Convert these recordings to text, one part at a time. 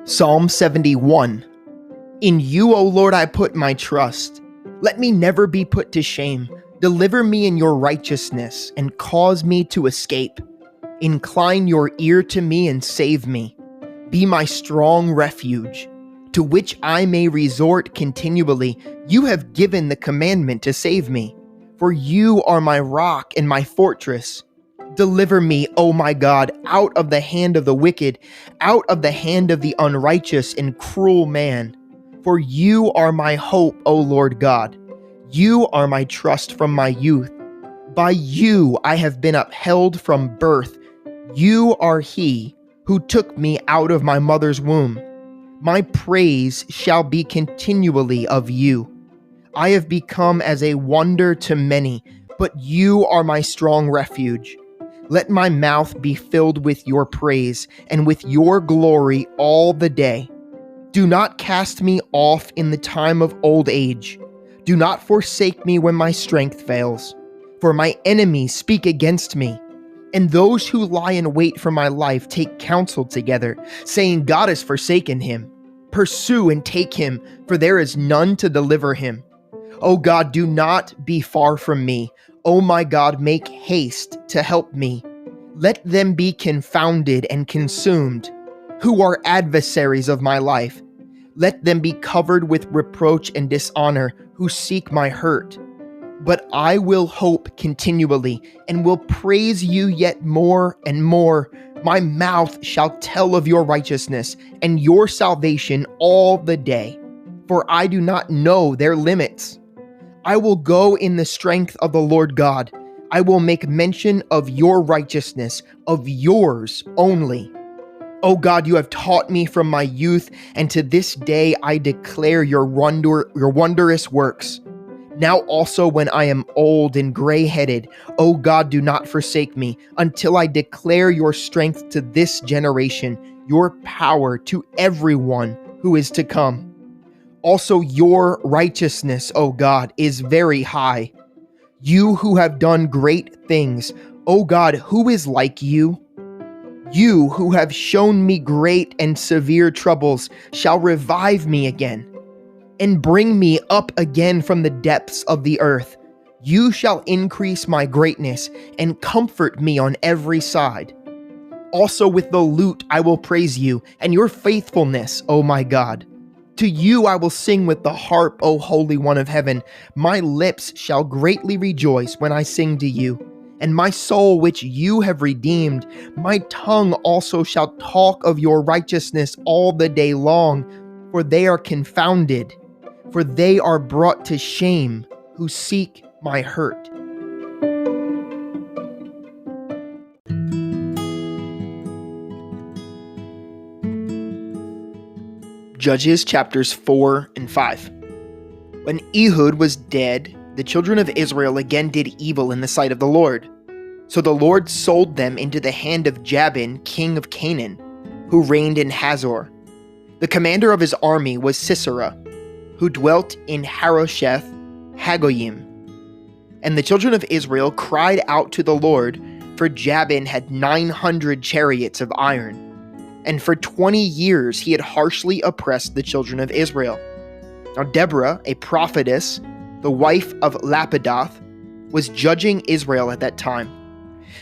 Psalm 71. In you, O Lord, I put my trust. Let me never be put to shame. Deliver me in your righteousness and cause me to escape. Incline your ear to me and save me. Be my strong refuge, to which I may resort continually. You have given the commandment to save me. For you are my rock and my fortress. Deliver me, O my God, out of the hand of the wicked, out of the hand of the unrighteous and cruel man. For you are my hope, O Lord God. You are my trust from my youth. By you I have been upheld from birth. You are he who took me out of my mother's womb. My praise shall be continually of you. I have become as a wonder to many, but you are my strong refuge. Let my mouth be filled with your praise and with your glory all the day. Do not cast me off in the time of old age. Do not forsake me when my strength fails. For my enemies speak against me, and those who lie in wait for my life take counsel together, saying, God has forsaken him. Pursue and take him, for there is none to deliver him. O God, do not be far from me. O my God, make haste to help me. Let them be confounded and consumed, who are adversaries of my life. Let them be covered with reproach and dishonor, who seek my hurt. But I will hope continually, and will praise you yet more and more. My mouth shall tell of your righteousness, and your salvation all the day. For I do not know their limits. I will go in the strength of the Lord God. I will make mention of your righteousness, of yours only. O God, you have taught me from my youth, and to this day I declare your wondrous works. Now also when I am old and gray-headed, O God, do not forsake me, until I declare your strength to this generation, your power to everyone who is to come. Also your righteousness, O God, is very high. You who have done great things, O God, who is like you? You who have shown me great and severe troubles shall revive me again, and bring me up again from the depths of the earth. You shall increase my greatness and comfort me on every side. Also with the lute I will praise you, and your faithfulness, O my God. To you I will sing with the harp, O Holy One of Heaven. My lips shall greatly rejoice when I sing to you. And my soul which you have redeemed, my tongue also shall talk of your righteousness all the day long, for they are confounded, for they are brought to shame who seek my hurt. Judges chapters 4 and 5. When Ehud was dead, the children of Israel again did evil in the sight of the Lord. So the Lord sold them into the hand of Jabin, king of Canaan, who reigned in Hazor. The commander of his army was Sisera, who dwelt in Harosheth Hagoyim. And the children of Israel cried out to the Lord, for Jabin had 900 chariots of iron. And for 20 years he had harshly oppressed the children of Israel. Now Deborah, a prophetess, the wife of Lapidoth, was judging Israel at that time.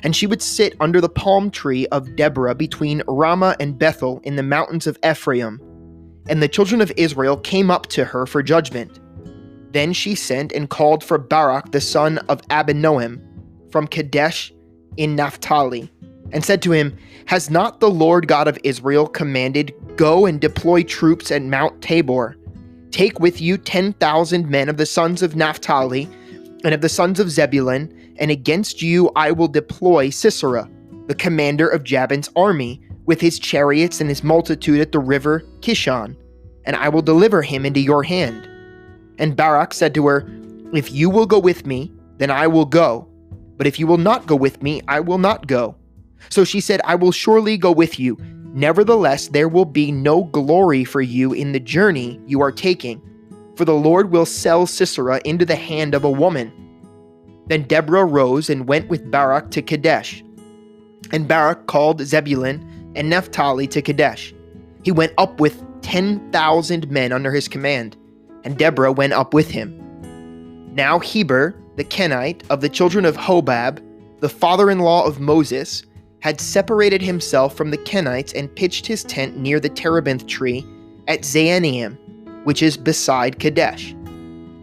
And she would sit under the palm tree of Deborah between Ramah and Bethel in the mountains of Ephraim. And the children of Israel came up to her for judgment. Then she sent and called for Barak the son of Abinoam from Kadesh in Naphtali, and said to him, Has not the Lord God of Israel commanded, Go and deploy troops at Mount Tabor? Take with you 10,000 men of the sons of Naphtali and of the sons of Zebulun, and against you I will deploy Sisera, the commander of Jabin's army, with his chariots and his multitude at the river Kishon, and I will deliver him into your hand. And Barak said to her, If you will go with me, then I will go. But if you will not go with me, I will not go. So she said, I will surely go with you. Nevertheless, there will be no glory for you in the journey you are taking, for the Lord will sell Sisera into the hand of a woman. Then Deborah rose and went with Barak to Kadesh. And Barak called Zebulun and Naphtali to Kadesh. He went up with 10,000 men under his command, and Deborah went up with him. Now Heber, the Kenite of the children of Hobab, the father-in-law of Moses, had separated himself from the Kenites and pitched his tent near the terebinth tree at Zaanaim, which is beside Kadesh.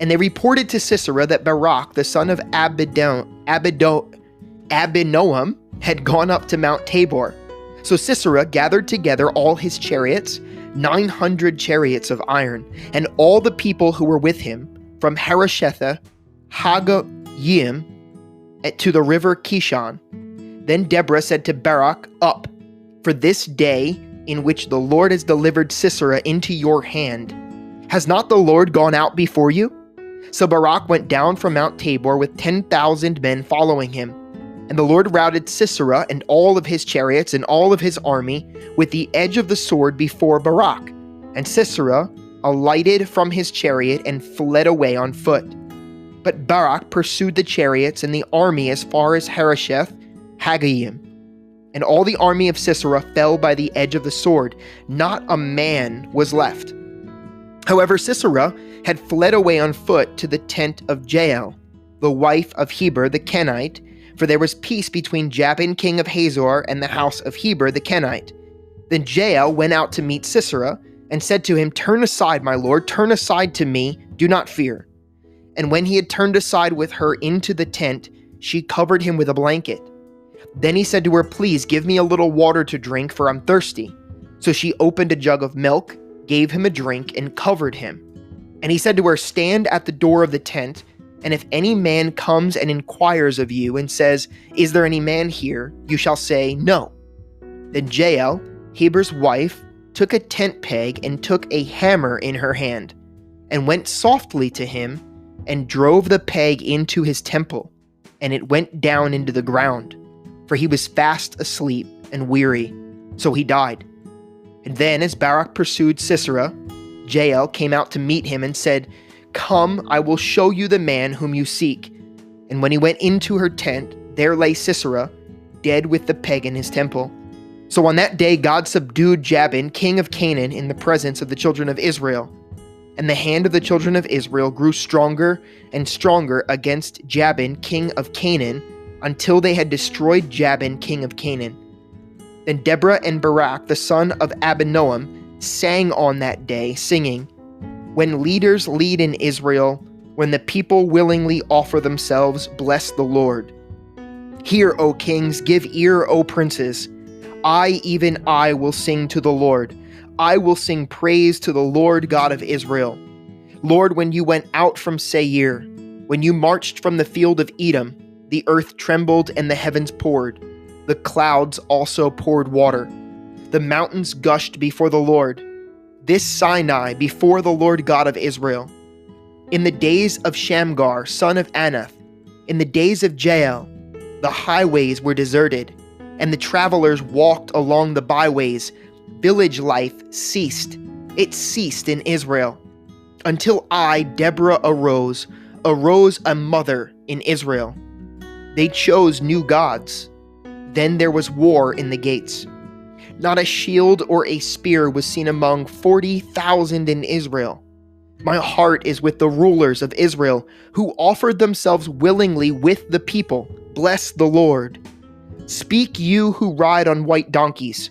And they reported to Sisera that Barak, the son of Abinoam, had gone up to Mount Tabor. So Sisera gathered together all his chariots, 900 chariots of iron, and all the people who were with him, from Harosheth Hagoyim to the river Kishon. Then Deborah said to Barak, "Up, for this day in which the Lord has delivered Sisera into your hand. Has not the Lord gone out before you?" So Barak went down from Mount Tabor with 10,000 men following him. And the Lord routed Sisera and all of his chariots and all of his army with the edge of the sword before Barak. And Sisera alighted from his chariot and fled away on foot. But Barak pursued the chariots and the army as far as Harosheth Hagoyim. And all the army of Sisera fell by the edge of the sword. Not a man was left. However, Sisera had fled away on foot to the tent of Jael, the wife of Heber the Kenite, for there was peace between Jabin king of Hazor and the house of Heber the Kenite. Then Jael went out to meet Sisera and said to him, "Turn aside, my lord, turn aside to me, do not fear." And when he had turned aside with her into the tent, she covered him with a blanket. Then he said to her, "Please give me a little water to drink, for I'm thirsty." So she opened a jug of milk, gave him a drink, and covered him. And he said to her, "Stand at the door of the tent, and if any man comes and inquires of you and says, 'Is there any man here?' you shall say, 'No.'" Then Jael, Heber's wife, took a tent peg and took a hammer in her hand, and went softly to him and drove the peg into his temple, and it went down into the ground, for he was fast asleep and weary, so he died. And then as Barak pursued Sisera, Jael came out to meet him and said, "Come, I will show you the man whom you seek." And when he went into her tent, there lay Sisera, dead with the peg in his temple. So on that day God subdued Jabin, king of Canaan, in the presence of the children of Israel. And the hand of the children of Israel grew stronger and stronger against Jabin, king of Canaan, until they had destroyed Jabin, king of Canaan. Then Deborah and Barak, the son of Abinoam, sang on that day, singing, "When leaders lead in Israel, when the people willingly offer themselves, bless the Lord. Hear, O kings, give ear, O princes. I, even I, will sing to the Lord. I will sing praise to the Lord God of Israel. Lord, when you went out from Seir, when you marched from the field of Edom, the earth trembled and the heavens poured. The clouds also poured water. The mountains gushed before the Lord. This Sinai before the Lord God of Israel. In the days of Shamgar, son of Anath, in the days of Jael, the highways were deserted, and the travelers walked along the byways. Village life ceased. It ceased in Israel. Until I, Deborah, arose a mother in Israel. They chose new gods. Then there was war in the gates. Not a shield or a spear was seen among 40,000 in Israel. My heart is with the rulers of Israel, who offered themselves willingly with the people. Bless the Lord. Speak, you who ride on white donkeys,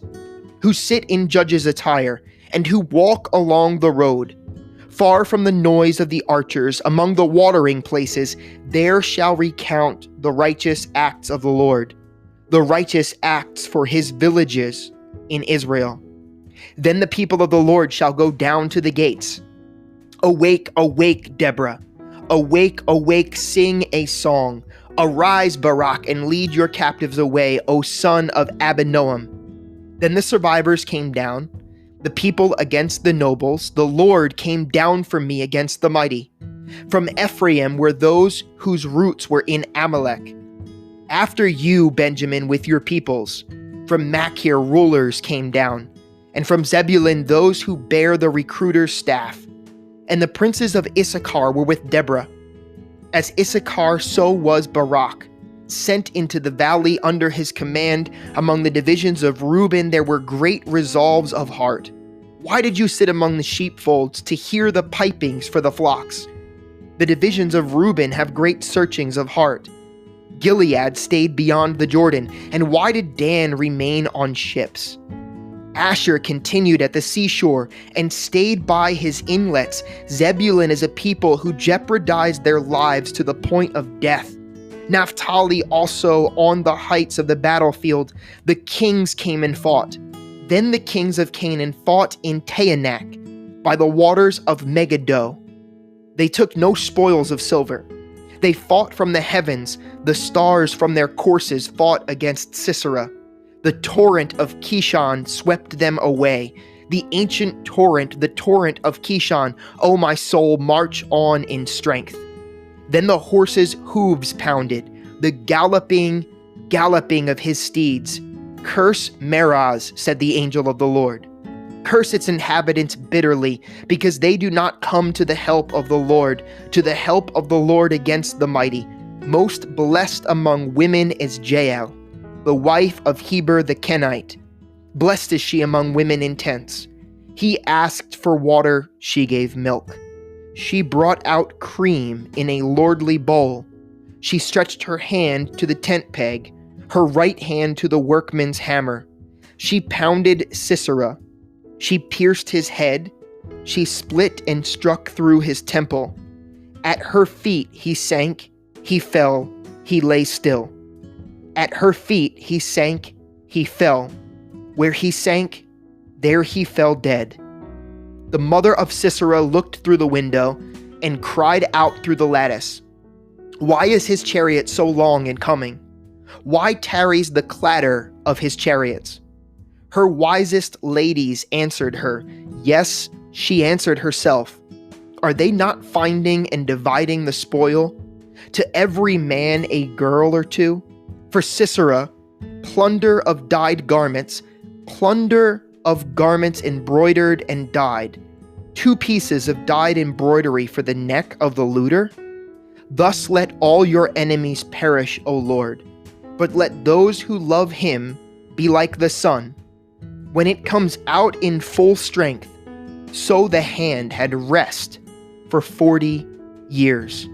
who sit in judges' attire, and who walk along the road. Far from the noise of the archers, among the watering places, there shall recount the righteous acts of the Lord, the righteous acts for his villages in Israel. Then the people of the Lord shall go down to the gates. Awake, awake, Deborah. Awake, awake, sing a song. Arise, Barak, and lead your captives away, O son of Abinoam. Then the survivors came down, the people against the nobles. The Lord came down for me against the mighty. From Ephraim were those whose roots were in Amalek. After you, Benjamin, with your peoples. From Machir rulers came down, and from Zebulun those who bear the recruiter's staff. And the princes of Issachar were with Deborah. As Issachar, so was Barak, sent into the valley under his command. Among the divisions of Reuben there were great resolves of heart. Why did you sit among the sheepfolds to hear the pipings for the flocks? The divisions of Reuben have great searchings of heart. Gilead stayed beyond the Jordan, and why did Dan remain on ships? Asher continued at the seashore and stayed by his inlets. Zebulun is a people who jeopardized their lives to the point of death. Naphtali also on the heights of the battlefield. The kings came and fought. Then the kings of Canaan fought in Taanach by the waters of Megiddo. They took no spoils of silver. They fought from the heavens. The stars from their courses fought against Sisera. The torrent of Kishon swept them away. The ancient torrent, the torrent of Kishon, O my soul, march on in strength. Then the horses' hooves pounded, the galloping of his steeds. Curse Meroz, said the angel of the Lord. Curse its inhabitants bitterly, because they do not come to the help of the Lord against the mighty. Most blessed among women is Jael, the wife of Heber the Kenite. Blessed is she among women in tents. He asked for water, she gave milk. She brought out cream in a lordly bowl. She stretched her hand to the tent peg, her right hand to the workman's hammer. She pounded Sisera. She pierced his head. She split and struck through his temple. At her feet he sank, he fell, he lay still. At her feet he sank, he fell. Where he sank, there he fell dead. The mother of Sisera looked through the window and cried out through the lattice. Why is his chariot so long in coming? Why tarries the clatter of his chariots? Her wisest ladies answered her. Yes, she answered herself. Are they not finding and dividing the spoil? To every man a girl or two? For Sisera, plunder of dyed garments, plunder of garments embroidered and dyed, 2 pieces of dyed embroidery for the neck of the looter? Thus let all your enemies perish, O Lord, but let those who love him be like the sun. When it comes out in full strength, so the hand had rest for 40 years.